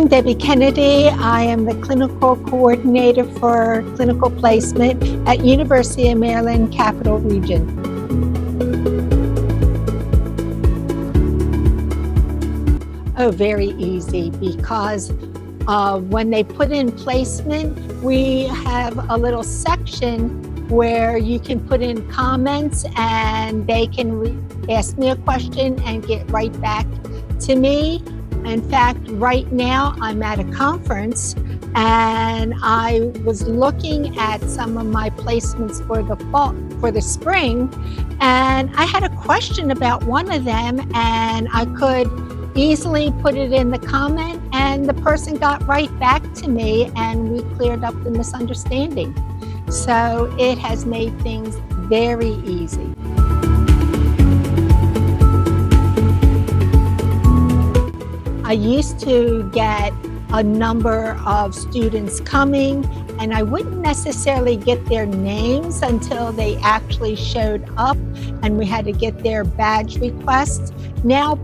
I'm Debbie Kennedy. I am the Clinical Coordinator for Clinical Placement at University of Maryland, Capital Region. Oh, very easy, because when they put in placement, we have a little section where you can put in comments and they can ask me a question and get right back to me. In fact, right now I'm at a conference and I was looking at some of my placements for the fall, for the spring, and I had a question about one of them, and I could easily put it in the comment and the person got right back to me and we cleared up the misunderstanding. So it has made things very easy. I used to get a number of students coming and I wouldn't necessarily get their names until they actually showed up and we had to get their badge requests. Now,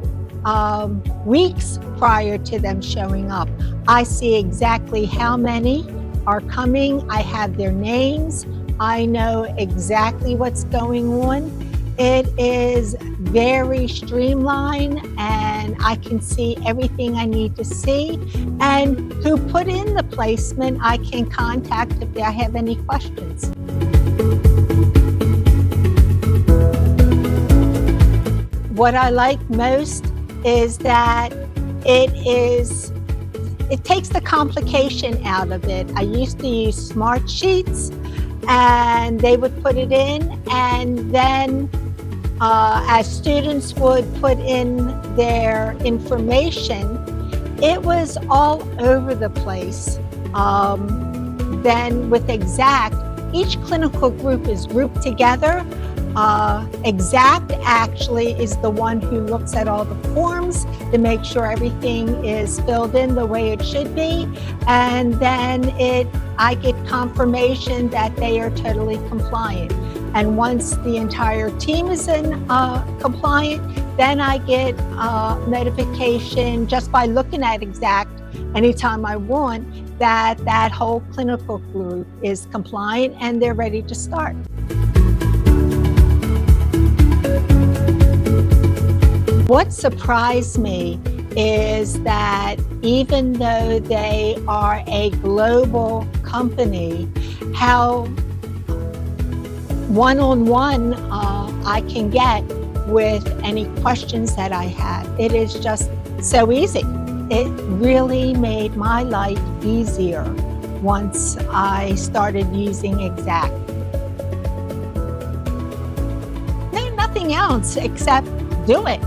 weeks prior to them showing up, I see exactly how many are coming. I have their names. I know exactly what's going on. It is very streamlined and I can see everything I need to see, and who put in the placement I can contact if I have any questions. What I like most is that it takes the complication out of it. I used to use smart sheets and they would put it in, and then as students would put in their information, it was all over the place. Then with Exxat, each clinical group is grouped together. Exxat actually is the one who looks at all the forms to make sure everything is filled in the way it should be, and then I get confirmation that they are totally compliant. And once the entire team is in compliant, then I get notification just by looking at Exxat anytime I want that whole clinical group is compliant and they're ready to start. What surprised me is that even though they are a global company, how one-on-one I can get with any questions that I have. It is just so easy. It really made my life easier once I started using Exxat. There's nothing else except do it.